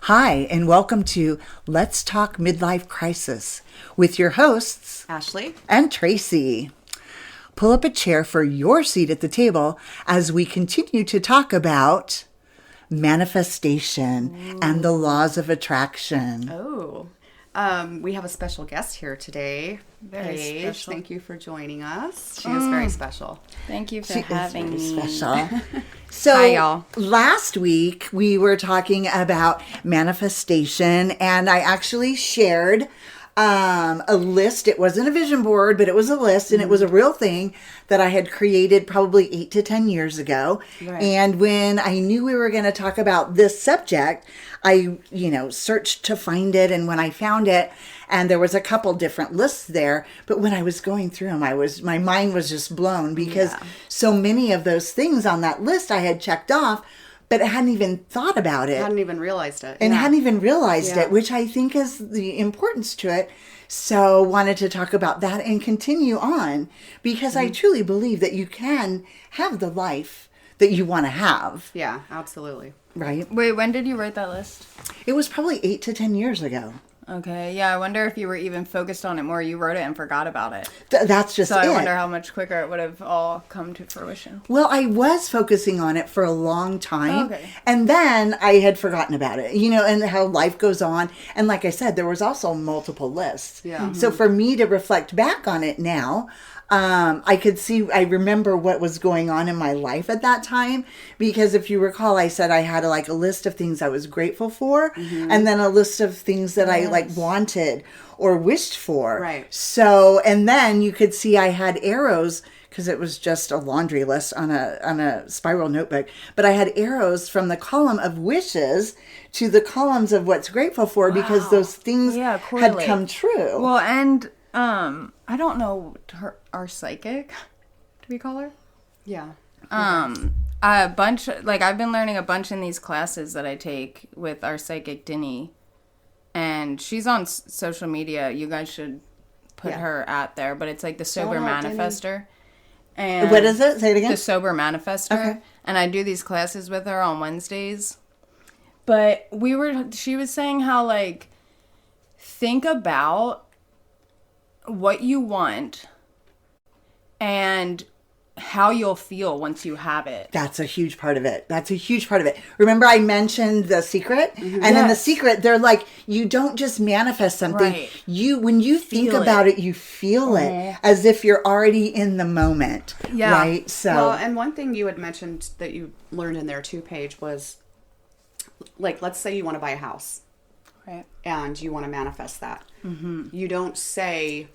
Hi, and welcome to Let's Talk Midlife Crisis with your hosts, Ashley and Traci. Pull up a chair for your seat at the table as we continue to talk about manifestation and the laws of attraction. We have a special guest here today. Very Paige, special. thank you for joining us. She is very special. Thank you for She having is very me. special. So Hi, y'all. last week we were talking about manifestation, and I actually shared a list. It wasn't a vision board, but it was a list, and it was a real thing that I had created probably 8 to 10 years ago. Right. And when I knew we were going to talk about this subject, I, searched to find it. And when I found it, and there was a couple different lists there, but when I was going through them, my mind was just blown because so many of those things on that list I had checked off, but I hadn't even thought about it. Hadn't even realized it. And hadn't even realized Yeah. it, which I think is the importance to it. So wanted to talk about that and continue on because I truly believe that you can have the life that you want to have, Yeah, absolutely. right? Wait, when did you write that list? It was probably 8 to 10 years ago. Okay, yeah, I wonder if you were even focused on it more. You wrote it and forgot about it. That's just So it. I wonder how much quicker it would have all come to fruition. Well, I was focusing on it for a long time. Okay. And then I had forgotten about it, and how life goes on. And like I said, there was also multiple lists. Yeah. So for me to reflect back on it now, I remember what was going on in my life at that time. Because if you recall, I said I had a list of things I was grateful for. And then a list of things that I wanted or wished for. Right. So, and then you could see I had arrows because it was just a laundry list on a spiral notebook. But I had arrows from the column of wishes to the columns of what's grateful for because those things had correlate. come true. Well, and I don't know our psychic, do we call her? Yeah. A bunch, I've been learning a bunch in these classes that I take with our psychic Denny, and she's on social media. You guys should put her out there, but it's like the Sober out, Denny. Manifester. And What is it? Say it again. The Sober Manifester. Okay. And I do these classes with her on Wednesdays. But she was saying how, think about what you want and how you'll feel once you have it. That's a huge part of it. Remember I mentioned The Secret? And in The Secret, they're like, you don't just manifest something. Right. When you think Feel about it. it, you feel it as if you're already in the moment. Yeah. Right? So, Well, and one thing you had mentioned that you learned in there too, Paige, was let's say you want to buy a house. Right. And you want to manifest that. You don't say,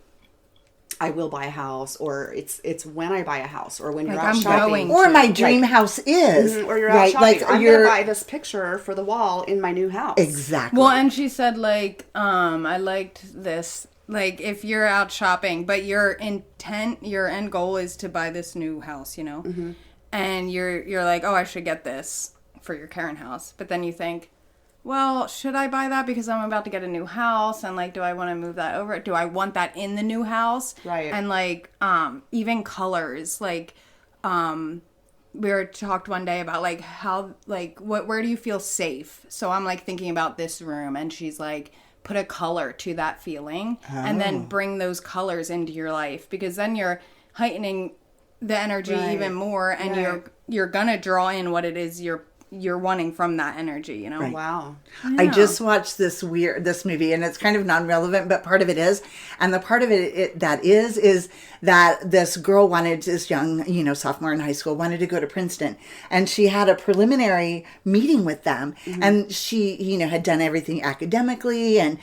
I will buy a house, or it's when I buy a house, or when you're out I'm shopping. going or to. my dream house is. Or you're right? out shopping. I'm going you're to buy this picture for the wall in my new house. Exactly. Well, and she said, I liked this. If you're out shopping, but your end goal is to buy this new house, and you're like, oh, I should get this for your current house. But then you think, well, should I buy that because I'm about to get a new house? And do I want to move that over? Do I want that in the new house? Right. And even colors, we were talked one day about how where do you feel safe? So I'm thinking about this room, and she's like, put a color to that feeling and then bring those colors into your life, because then you're heightening the energy even more, and you're gonna draw in what it is you're wanting from that energy, Right. Wow. I just watched this movie, and it's kind of non-relevant, but part of it is, and the part of it that is that this girl this young, sophomore in high school, wanted to go to Princeton, and she had a preliminary meeting with them, and she, had done everything academically, and,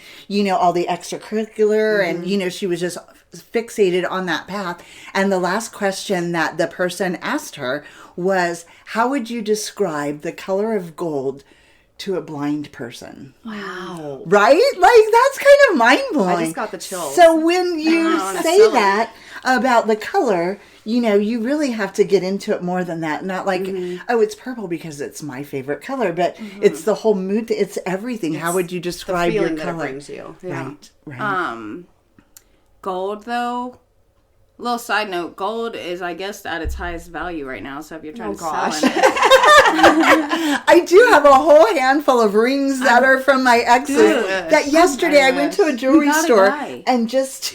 all the extracurricular, and, she was just fixated on that path. And the last question that the person asked her was, how would you describe the color of gold to a blind person? Wow. Right? That's kind of mind-blowing. I just got the chills. So when you that's say silly. that about the color, you really have to get into it more than that. Not oh, it's purple because it's my favorite color, but it's the whole mood. It's everything. How would you describe the feeling your that color? it brings you. Yeah. Right. gold, though. Little side note, gold is, I guess, at its highest value right now. So if you're trying to sell gosh. it, I do have a whole handful of rings that are from my exes. Dude. That yesterday I went to a jewelry got a store guy. and just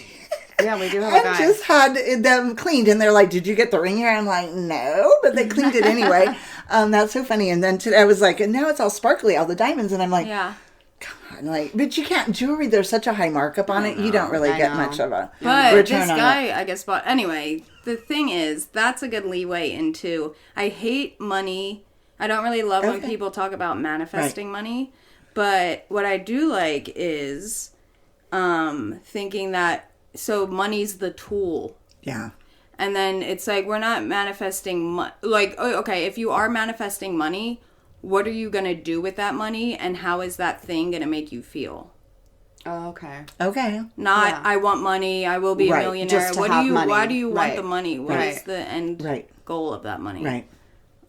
Yeah, we do have a and guy. just had them cleaned, and they're like, "Did you get the ring here?" I'm like, "No," but they cleaned it anyway. That's so funny. And then today I was like, and now it's all sparkly, all the diamonds, and I'm like, Yeah. come on, like, but you can't jewelry. There's such a high markup on it. You don't really I get know. much of a But return this on guy, it. I guess, bought. Anyway, the thing is, that's a good leeway into. I hate money. I don't really love when Okay. people talk about manifesting money. But what I do like is thinking that, so money's the tool. Yeah. And then it's like, we're not manifesting like, oh, okay, if you are manifesting money, what are you going to do with that money? And how is that thing going to make you feel? Oh, okay. Okay. Not, Yeah. I want money, I will be Right, a millionaire. just to What have do you, money. why do you want Right. the money? What is Right. the end Right. goal of that money? Right.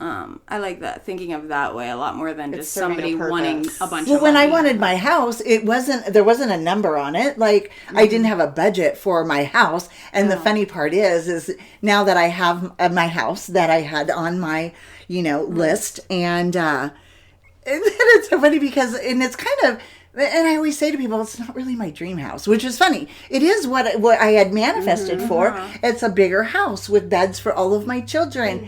I like that, thinking of that way a lot more than just serving a somebody wanting purpose. a bunch Well, of when I money. wanted my house, there wasn't a number on it. Like I didn't have a budget for my house. And the funny part is now that I have my house that I had on my, list, and it's so funny because, and it's kind of, and I always say to people, it's not really my dream house, which is funny. It is what I had manifested for. It's a bigger house with beds for all of my children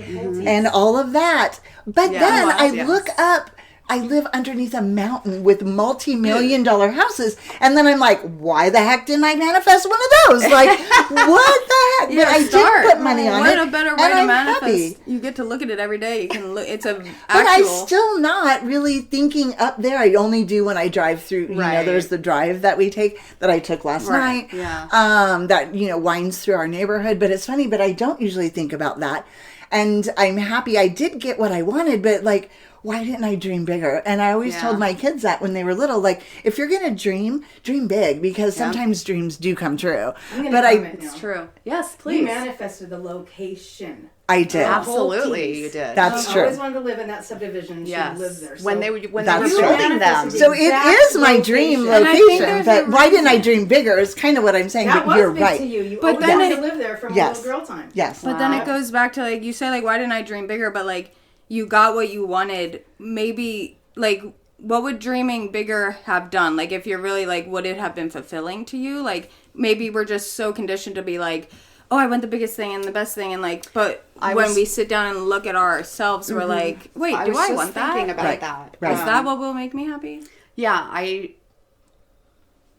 and all of that. But then Wow, I yes. look up. I live underneath a mountain with multi-million-dollar houses, and then I'm like, why the heck didn't I manifest one of those? Like, what the heck? But I Start. did put money on what it. a better way and to I'm manifest. happy. You get to look at it every day. You can look. It's a But actual. I'm still not really thinking up there. I only do when I drive through. Right. There's the drive that we take that I took last Right, night. yeah. That winds through our neighborhood. But it's funny. But I don't usually think about that. And I'm happy I did get what I wanted. But like, why didn't I dream bigger? And I always Yeah. told my kids that when they were little, like, if you're gonna dream big, because sometimes dreams do come true. I'm gonna But comment It's now. true. Yes, We please. manifested the location. I did. Absolutely, you did. That's I true. always wanted to live in that subdivision. Yes. She lived there. So When they were That's true. building them. So it is my dream And I think location, there's but a why didn't I reason. dream bigger? Is kind of what I'm saying. that But was you're big right. to you. You But always then wanted it- to live there from Yes. little girl time. Yes. But then it goes back to, like you say, like, why didn't I dream bigger? But like, you got what you wanted. Maybe like, what would dreaming bigger have done? Like, if you're really like, would it have been fulfilling to you? Like, maybe we're just so conditioned to be like, oh, I want the biggest thing and the best thing, and like, but when we sit down and look at ourselves, we're like, wait, do was I just want thinking that? about Right. that. Right. Is that what will make me happy? Yeah,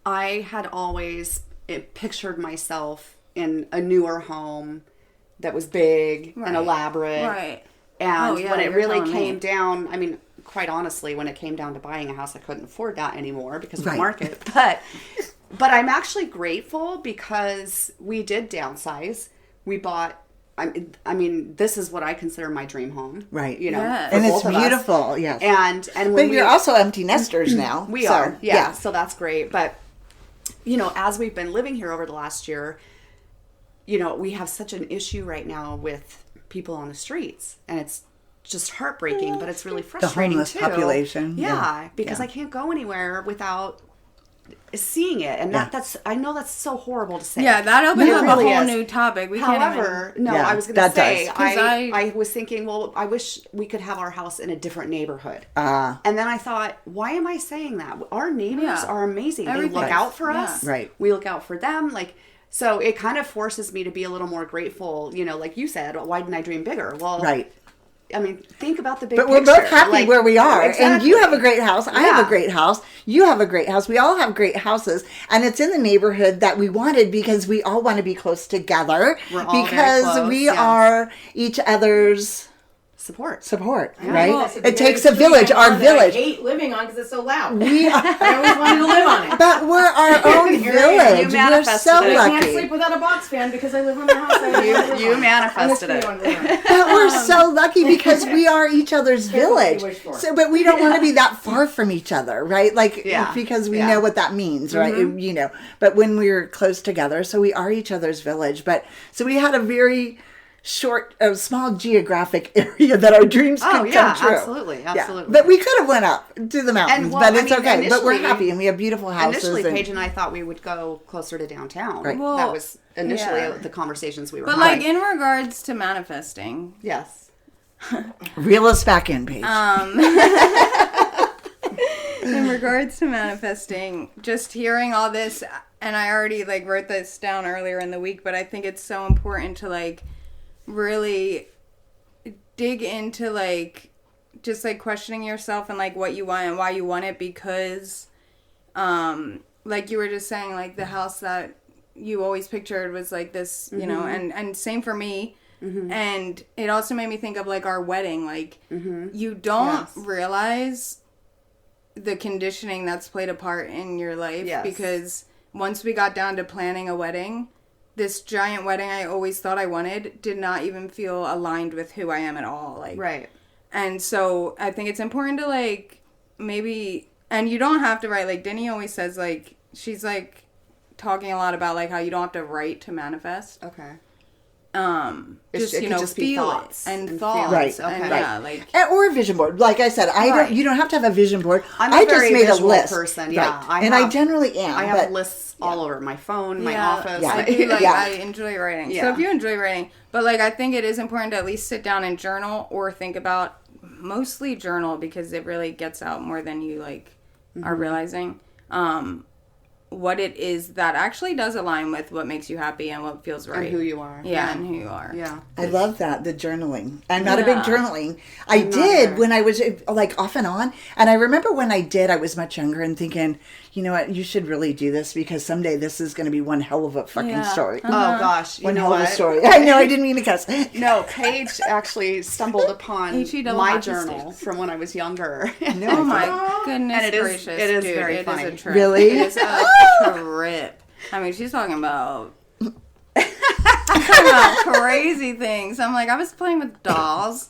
I had always pictured myself in a newer home that was big and Right. elaborate. Right. And Oh, yeah, when it you're really telling me. came down, I mean, quite honestly, when it came down to buying a house, I couldn't afford that anymore because of Right. the market. But I'm actually grateful because we did downsize. We bought. I mean, this is what I consider my dream home. Right. You know, Yes. for And it's both of us. beautiful. Yes. And But when you're also empty nesters now. we so, are, yeah. So that's great. But as we've been living here over the last year, we have such an issue right now with people on the streets, and it's just heartbreaking. But it's really frustrating homeless too. population, Yeah, yeah. because Yeah. I can't go anywhere without seeing it, and Yeah. I know that's so horrible to say. Yeah, that opens It up really a whole is. new topic. We However, no, Yeah, I was going that to say, does. 'Cause I was thinking, well, I wish we could have our house in a different neighborhood. And then I thought, why am I saying that? Our neighbors Yeah. are amazing. They Everything. look out for Yeah. us. Right. We look out for them. So it kind of forces me to be a little more grateful. Like you said, why didn't I dream bigger? Well, Right. I mean, think about the big But picture. we're both happy where we are. And you have a Exactly. great house. I have Yeah. a great house. You have a great house. We all have great houses. And it's in the neighborhood that we wanted because we all want to be close together. We're all very because close, we yes. are each other's support. right? That's a It takes a very village, street our that I village. hate living on because it's so loud. We are, I always wanted to live on it. but we're our own Here I am. village. You We're manifested so it. I can't sleep lucky. without a box fan because I live on the house. You manifested it. But we're so lucky because we are each other's Careful what you village. wish for. So, but we don't want to be that far from each other, right? Like, Yeah. because we Yeah. know what that means, right? But when we're close together, so we are each other's village. But so we had a very small geographic area that our dreams Oh, could yeah, come true. absolutely, Yeah. absolutely. But we could have went up to the mountains, And, well, but I it's mean, okay. But we're initially- happy and we have beautiful houses. Initially, and, Paige and I thought we would go closer to downtown. Right. Well, that was initially yeah. the conversations we were But having. like in regards to manifesting, yes. Reel us back in, Paige. In regards to manifesting, just hearing all this, and I already like wrote this down earlier in the week, but I think it's so important to like really dig into like just like questioning yourself and like what you want and why you want it, because like you were just saying, like the house that you always pictured was like this, you know, and same for me. And it also made me think of like our wedding. Like you don't realize the conditioning that's played a part in your life, because once we got down to planning a wedding, this giant wedding I always thought I wanted did not even feel aligned with who I am at all. Like, Right. And so I think it's important to like maybe, and you don't have to write, like Denny always says, like she's like talking a lot about like how you don't have to write to manifest. Okay. Just it you could know, just be feel thoughts it and and thoughts. feelings. And, Okay. yeah, like Or a vision board. Like I said, you don't have to have a vision board. I'm a I just very made a visual list. person, yeah. Right. I generally am. I have but lists all over my phone, my yeah, office. I do like Yeah. I enjoy writing. So Yeah. if you enjoy writing, but like I think it is important to at least sit down and journal or think about, mostly journal, because it really gets out more than you like are realizing. What it is that actually does align with what makes you happy and what feels right. And who you are. Yeah, and who you are. Yeah. I love that, the journaling. I'm not a big Yeah. journaling. I not did either. when I was like off and on. And I remember when I did, I was much younger and thinking, you know what, you should really do this because someday this is going to be one hell of a fucking Yeah. story. Oh gosh, you One know hell of a what? story. I know, I didn't mean to cuss. No, Paige actually stumbled upon H-E double my hockey journal sticks. from when I was younger. Oh my goodness And it is- gracious. it is dude, very it funny. is a trip. Really? It is a trip. I mean, she's talking about crazy things. I'm like, I was playing with dolls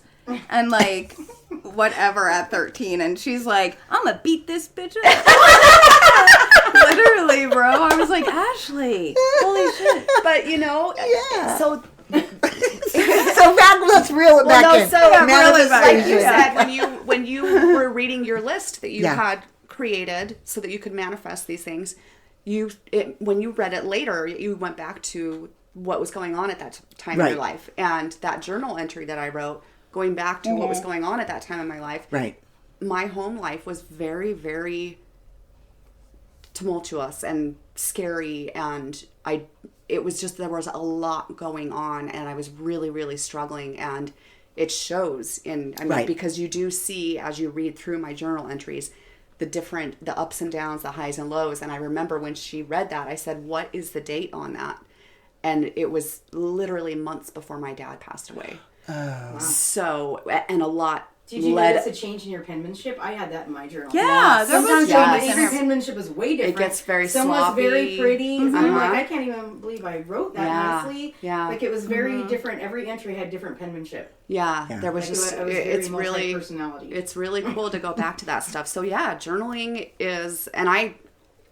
and like whatever at 13, and she's like, I'm gonna beat this bitch up. Literally, bro. I was like, Ashley, holy shit. But you know, Yeah. so So let's reel it back in. like you Manifestation. said, when you were reading your list that you Yeah. had created so that you could manifest these things, when you read it later, you went back to what was going on at that time in Right. your life, and that journal entry that I wrote, going back to what was going on at that time in my life. Right. My home life was very, very tumultuous and scary, and it was just, there was a lot going on, and I was really, really struggling, and it shows Right. because you do see, as you read through my journal entries, the ups and downs, the highs and lows. And I remember when she read that, I said, what is the date on that? And it was literally months before my dad passed away. Oh. So, and a lot Did you led. notice a change in your penmanship? I had that in my journal. Yeah, there was Sometimes yes. your penmanship is way different. It gets very Some was sloppy. very pretty. I'm Uh-huh. like, I can't even believe I wrote that Yeah. nicely. Yeah. Like it was very different. Every entry had different penmanship. Yeah, Yeah. there was Like just I was very it's really multi-personality. it's really cool to go back to that stuff. So yeah, journaling is, and I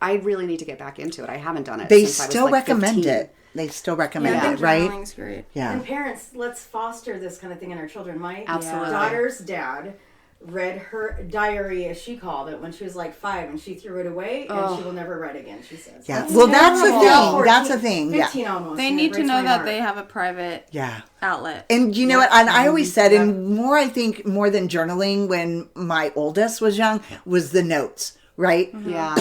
really need to get back into it. I haven't done it. They since I was, still like, recommend 15. it. They still recommend Yeah, I it, think right? journaling's great. Yeah. And parents, let's foster this kind of thing in our children. My Absolutely. daughter's dad read her diary, as she called it, when she was like 5, and she threw it away, and she will never read again, she says. Yeah. Well, that's the terrible. thing. That's the thing. Yeah. 15 almost. They and it need to breaks know my that heart. they have a private Yeah. outlet. And you know what? And I always said, and more, I think, more than journaling when my oldest was young, was the notes, right? Yeah.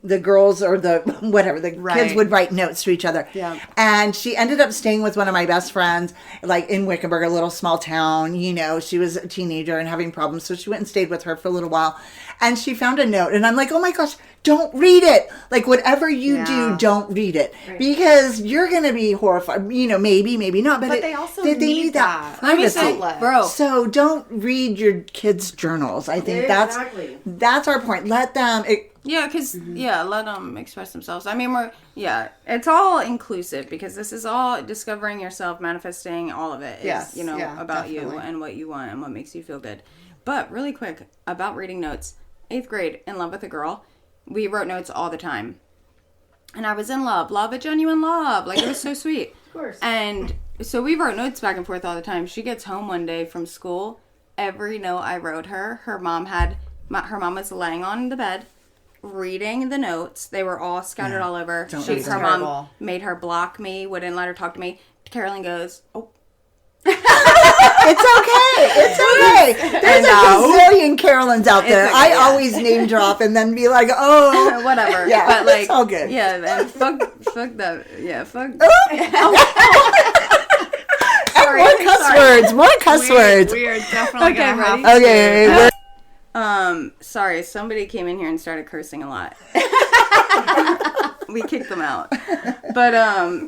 The girls or the whatever, the Right. kids would write notes to each other. Yeah. And she ended up staying with one of my best friends, like in Wickenburg, a little small town. You know, she was a teenager and having problems. So she went and stayed with her for a little while. And she found a note. And I'm like, oh my gosh, don't read it. Like, whatever you do, Yeah. don't read it. Because you're going to be horrified. You know, maybe not. But they also need that. Let me privacy. say, outlet. bro, So don't read your kids' journals. I think Exactly. that's our point. Let them. yeah, because, let them express themselves. I mean, it's all inclusive because this is all discovering yourself, manifesting, all of it is, Yes, yeah, about you definitely. and what you want and what makes you feel good. But really quick, about reading notes. 8th grade, in love with a girl. We wrote notes all the time. And I was in love, a genuine love. Like, it was so sweet. Of course. And so we wrote notes back and forth all the time. She gets home one day from school. Every note I wrote her mom was laying on the bed, reading the notes. They were all scattered all over. Don't read Her them. mom made her block me, wouldn't let her talk to me. Carolyn goes, oh. It's okay. It's okay. There's a gazillion Carolyns out there. okay, I yeah. always name drop and then be like, oh, Whatever. Yeah, but like, it's all good. Yeah, and fuck that. Yeah, fuck. More cuss words. We are definitely Okay, gonna have ready? Okay. Sorry, somebody came in here and started cursing a lot. We kicked them out. But,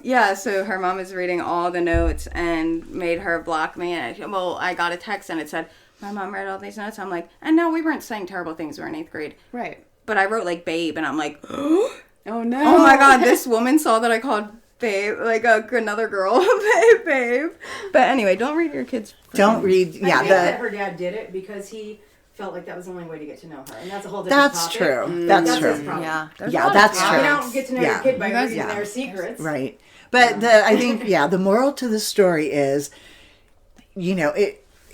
yeah, so her mom is reading all the notes and made her block me. And I got a text and it said, my mom read all these notes. I'm like, and no, we weren't saying terrible things. We were in 8th grade. Right. But I wrote, like, babe, and I'm like, Oh no. oh my God, this woman saw that I called babe, like another girl, babe. But anyway, don't read your kids. Don't read. I Yeah, think that her dad did it because he felt like that was the only way to get to know her, and that's a whole different that's topic. true. That's That's true. his problem. Yeah. there's a Yeah, lot of that's topics. true. You don't get to know Yeah. your kid by You guys- reading yeah. their secrets. Right. But I think, the moral to the story is,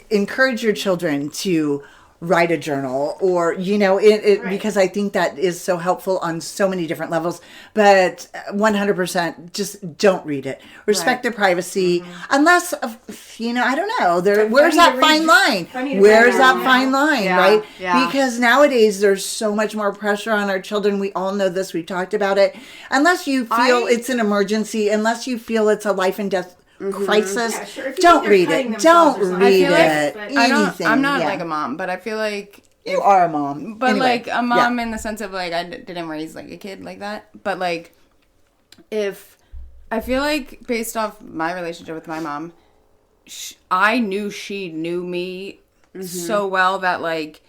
encourage your children to write a journal or, Right. because I think that is so helpful on so many different levels. But 100% just don't read it. Respect their privacy. Unless, I don't know, where's that fine line? Where's that fine line, Yeah, right? yeah. Because nowadays there's so much more pressure on our children. We all know this. We've talked about it. Unless you feel it's an emergency, unless you feel it's a life and death crisis, Yeah, sure. If you don't think they're read cutting it. themselves Don't or something. read I feel like- it. but Anything. I'm not yeah. like a mom, but I feel like You are a mom. But Anyway, like a mom in the sense of like I didn't raise like a kid like that. But like if I feel like based off my relationship with my mom, I knew she knew me so well that like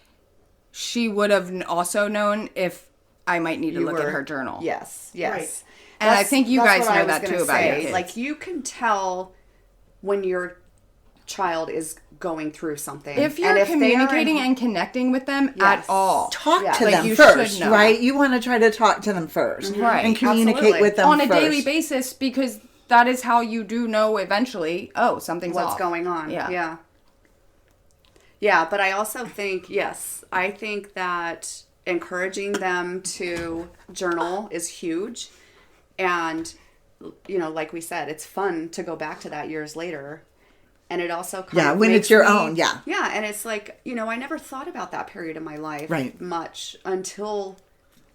she would have also known if I might need to look at her journal. Yes. Right. And I think you that's guys what I know was that gonna too about your say. kids. Like you can tell when your child is going through something. If you're and if they are communicating and connecting with them at Yes. all. talk Yeah. to Like, them you should first, know. right? You want to try to talk to them first, Right. And communicate Absolutely. with them On a first. daily basis because that is how you do know eventually, something's what's off. going on. Yeah. Yeah. Yeah, but I also think, I think that encouraging them to journal is huge. And, like we said, it's fun to go back to that years later. And it also kind of when makes it's your me- own, yeah. Yeah, and it's like, I never thought about that period of my life Right. much until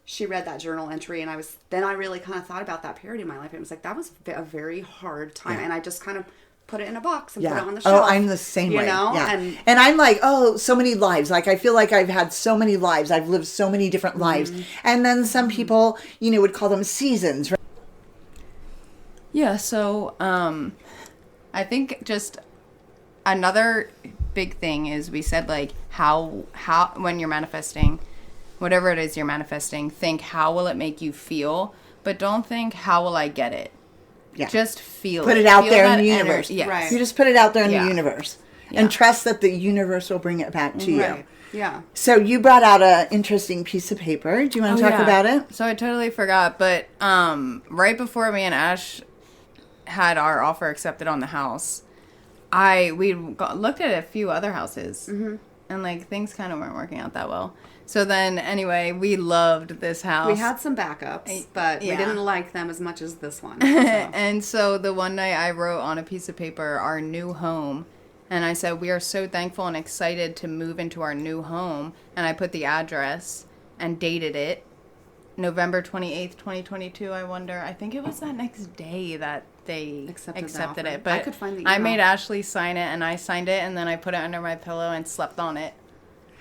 she read that journal entry, and I really kind of thought about that period in my life. It was like, that was a very hard time, and I just kind of put it in a box and put it on the shelf. Oh, I'm the same way. Yeah. And I'm like, so many lives. Like, I feel like I've had so many lives. I've lived so many different lives. And then some people, would call them seasons. Right? Yeah, so I think just another big thing is we said like how when you're manifesting, whatever it is you're manifesting, think how will it make you feel, but don't think how will I get it. Yeah. Just feel Put it out Feel there in that the universe. Yes. Right. You just put it out there in Yeah. the universe. Yeah. And trust that the universe will bring it back to you. Right. Yeah. So you brought out an interesting piece of paper. Do you want to talk yeah. about it? So I totally forgot, but right before me and Ash had our offer accepted on the house, looked at a few other houses, and like things kind of weren't working out that well. So then, anyway, we loved this house. We had some backups, but we yeah. didn't like them as much as this one. So. And so the one night I wrote on a piece of paper our new home, and I said we are so thankful and excited to move into our new home, and I put the address and dated it November 28th, 2022. I think it was that next day that they Accepted the accepted offer. it. But I could find the I email. made Ashley sign it, and I signed it, and then I put it under my pillow and slept on it.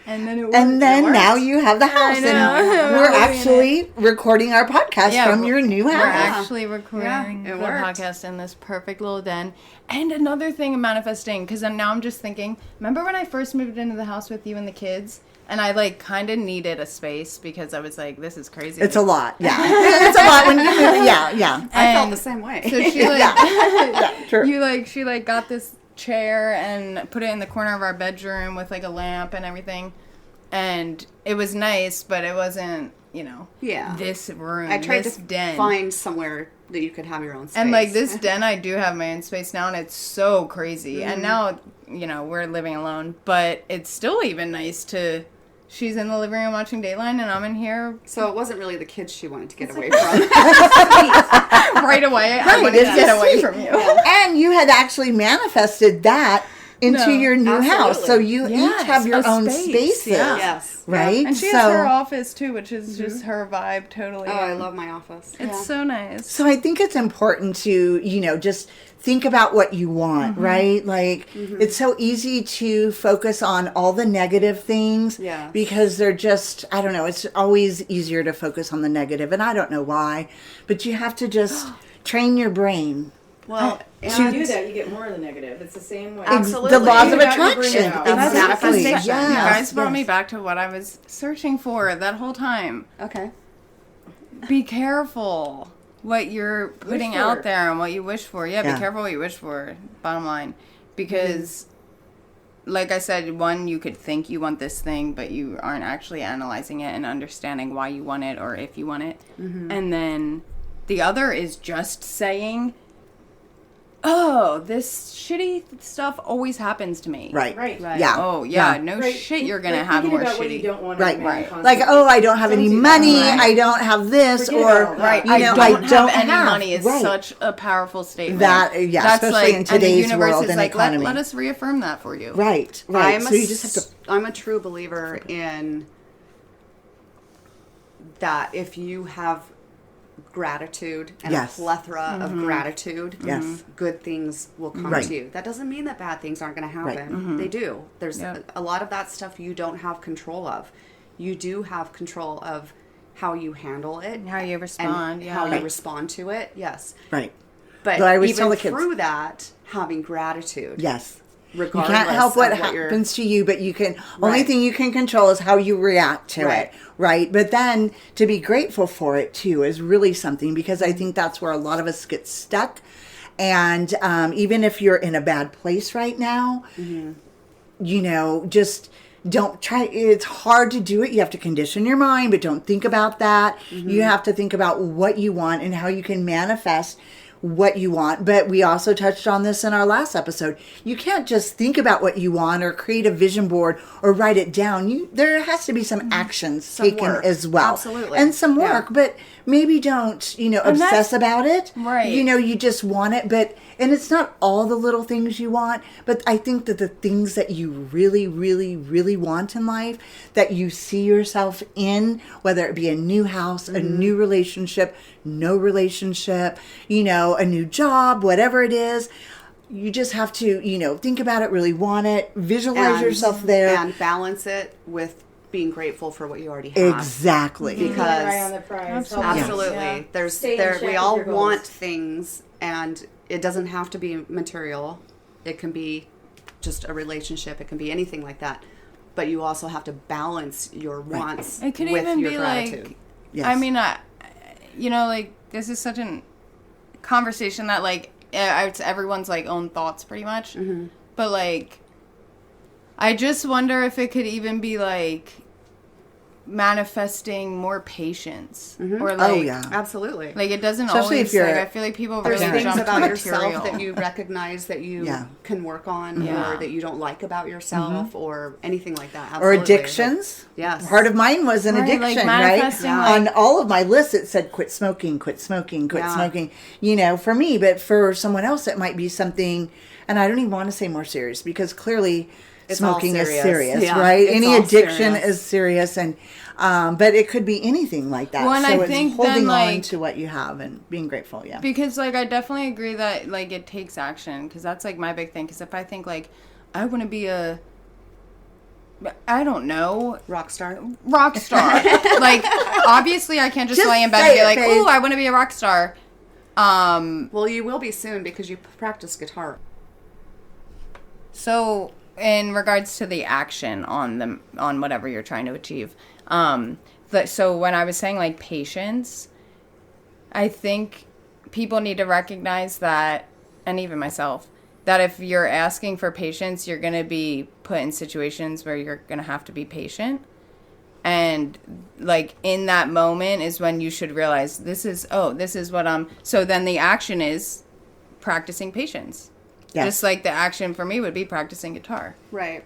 And then it worked. And then It worked. now you have the house. know. And we're actually recording our podcast Yeah, from your new We're house. actually recording Yeah, it the worked. podcast in this perfect little den. And another thing of manifesting, because now I'm just thinking, remember when I first moved into the house with you and the kids? And I like kind of needed a space because I was like, this is crazy. It's a lot. Yeah. It's a lot when you move. Yeah. I felt And the same way. So she like, Yeah, true. she got this chair and put it in the corner of our bedroom with like a lamp and everything. And it was nice, but it wasn't, Yeah. this room, I tried this to den. find somewhere that you could have your own space. And like this den, I do have my own space now, and it's so crazy. And now, we're living alone, but it's still even nice to. She's in the living room watching Dateline, and I'm in here So it wasn't really the kids she wanted to get away from. right away. I wanted to it's get just away sweet. from you. And you had actually manifested that into your new Absolutely. house. So you Yes, each have your a own space, spaces. yeah. Yes. Right? And she has her office too, which is just her vibe totally. Oh, I love my office. It's so nice. So I think it's important to, just think about what you want, right? Like, it's so easy to focus on all the negative things Yes. because they're just, I don't know, it's always easier to focus on the negative, and I don't know why, but you have to just train your brain. Well, If you do that, you get more of the negative. It's the same way. Absolutely. The laws of You have to bring attraction. it out. That's Exactly. manifestation. Yes, You guys brought me yes. back to what I was searching for that whole time. okay. Be careful what you're putting for. out there and what you wish for. Yeah, Yeah. be careful what you wish for, bottom line. Because, like I said, one, you could think you want this thing, but you aren't actually analyzing it and understanding why you want it or if you want it. And then the other is just saying, oh, this shitty stuff always happens to me. Right. Right. Yeah. Oh, yeah, Yeah. no Right. shit, you're going to Like, have thinking more about what you shitty. don't want Right. in your Right. mind Like, constantly. oh, I don't have Don't any do that. money. Right. I don't have this, Forget or about that. Right, you I know, don't have any have money is right. such a powerful statement. That- yeah, That's especially in and today's the universe world is and like, economy. Let us reaffirm that for you. Right. Right. So you just have to. I'm a true believer in that if you have gratitude and Yes. a plethora of gratitude, Yes. good things will come Right. to you. That doesn't mean that bad things aren't going to happen. Right. They do. There's Yeah. a lot of that stuff you don't have control of. You do have control of how you handle it, How you respond, and how yeah. you respond to it. Yes, Right. but Though I always even tell the kids- through that, having gratitude. Yes. You Regardless can't help what of what you're- happens to you, but you can. Only Right. thing you can control is how you react to Right. it, right? But then to be grateful for it too is really something, because I think that's where a lot of us get stuck. And even if you're in a bad place right now, just don't try. It's hard to do it. You have to condition your mind, but don't think about that. You have to think about what you want and how you can manifest what you want. But we also touched on this in our last episode. You can't just think about what you want or create a vision board or write it down. There has to be some actions taken work. as well. Absolutely. And some work, Yeah. but maybe don't, obsess about it. Right. You just want it, and it's not all the little things you want, but I think that the things that you really, really, really want in life, that you see yourself in, whether it be a new house, a new relationship, no relationship, a new job, whatever it is, you just have to, think about it, really want it, visualize yourself there. and balance it with being grateful for what you already have. Exactly. Because Keeping your eye on the prize. Absolutely. absolutely, Yeah. there's Stay in check we with all your goals. want things, and it doesn't have to be material. It can be just a relationship. It can be anything like that. But you also have to balance your wants It could with even your be gratitude. like, Yes. I mean, this is such a conversation that it's everyone's own thoughts pretty much. But I just wonder if it could even be manifesting more patience or Oh, yeah. Absolutely. it doesn't Especially always if you're- I feel like people There's really things jump about to yourself material. that you recognize that you Yeah. can work on, Yeah. or that you don't like about yourself, or anything like that. Or Absolutely. addictions. Yes. Part of mine was an Right, addiction, right? manifesting, On all of my lists, it said quit smoking, quit smoking, quit Yeah. smoking. For me, but for someone else, it might be something, and I don't even want to say more serious, because clearly It's all smoking is serious. serious, Yeah, right? it's Any all addiction serious. is serious, and but it could be anything like that. Well, and so I it's think holding then, on to what you have and being grateful. Yeah. Because I definitely agree that it takes action, because that's my big thing. Because if I think I want to be I don't know, Rock star. rock star. Obviously I can't just Just lay in bed say and be it, babe. "Ooh, I want to be a rock star." Well, you will be soon because you practice guitar. So in regards to the action on whatever you're trying to achieve, so when I was saying patience, I think people need to recognize that, and even myself, that if you're asking for patience, you're going to be put in situations where you're going to have to be patient. And in that moment is when you should realize this is what so then the action is practicing patience. Yes. Just the action for me would be practicing guitar. Right.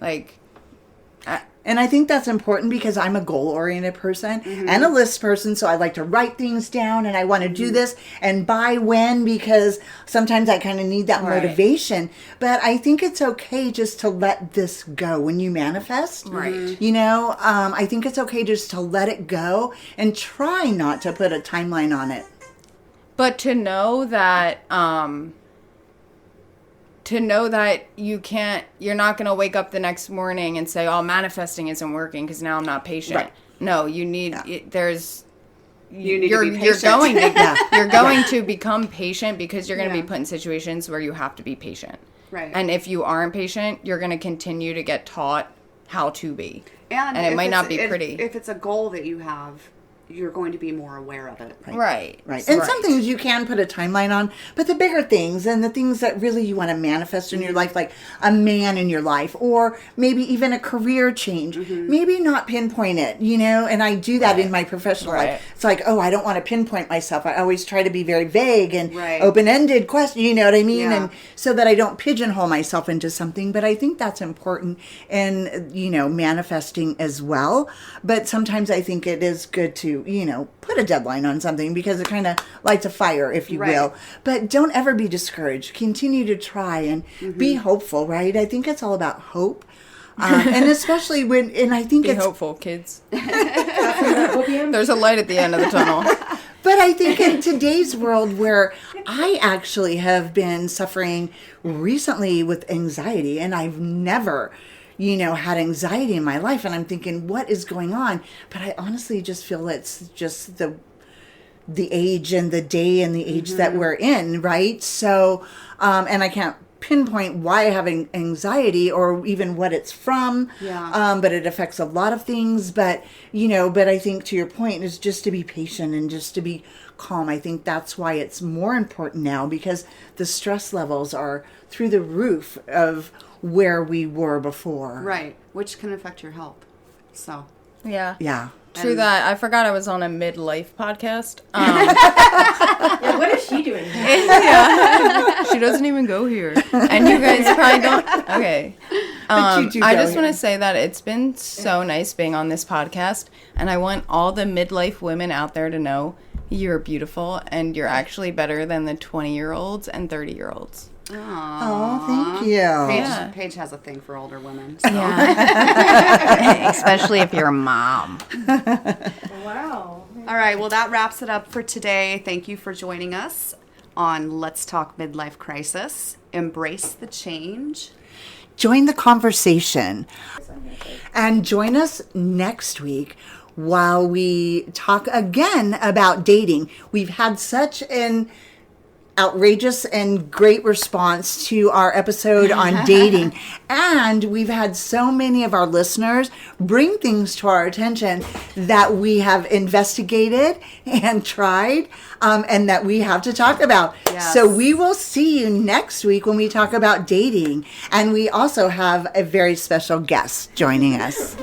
And I think that's important because I'm a goal-oriented person and a list person, so I like to write things down and I want to do this and by when, because sometimes I kind of need that motivation. But I think it's okay just to let this go when you manifest. Right. You know, I think it's okay just to let it go and try not to put a timeline on it. But to know that you're not going to wake up the next morning and say, oh, manifesting isn't working because now I'm not patient. Right. No, you need, You need to be you're patient. going to, you're going to become patient because you're going to be put in situations where you have to be patient. Right. And if you aren't patient, you're going to continue to get taught how to be. And it if might not it's- be pretty. If it's a goal that you have, you're going to be more aware of it. Right. Right. And some things you can put a timeline on, but the bigger things and the things that really you want to manifest in your life, like a man in your life, or maybe even a career change, maybe not pinpoint it, you know, and I do that in my professional life. It's like, oh, I don't want to pinpoint myself. I always try to be very vague and open-ended question, you know what I mean? And so that I don't pigeonhole myself into something, but I think that's important in, you know, manifesting as well. But sometimes I think it is good to, you know, put a deadline on something because it kind of lights a fire, if you will. But don't ever be discouraged. Continue to try and be hopeful, right? I think it's all about hope. And especially when, and I think Be it's hopeful, kids. There's a light at the end of the tunnel. But I think in today's world where I actually have been suffering recently with anxiety, and I've never, you know, had anxiety in my life, and I'm thinking, what is going on? But I honestly just feel it's just the age and the day and the age that we're in, right? So, and I can't pinpoint why I have anxiety or even what it's from. But it affects a lot of things. But, you know, but I think to your point is just to be patient and just to be calm. I think that's why it's more important now because the stress levels are through the roof of where we were before. Right. Which can affect your health. So. Yeah. Yeah. True that. I forgot I was on a midlife podcast. Yeah, what is she doing here? She doesn't even go here. And you guys probably don't. Okay. But you do I go just want here. to say that it's been so nice being on this podcast. And I want all the midlife women out there to know you're beautiful and you're actually better than the 20-year-olds and 30-year-olds. Oh, thank you. Paige has a thing for older women. So. Yeah. Especially if you're a mom. Wow. All right. Well, that wraps it up for today. Thank you for joining us on Let's Talk Midlife Crisis. Embrace the change. Join the conversation. And join us next week while we talk again about dating. We've had such an outrageous and great response to our episode on dating. And we've had so many of our listeners bring things to our attention that we have investigated and tried and that we have to talk about. Yes. So we will see you next week when we talk about dating. And we also have a very special guest joining us.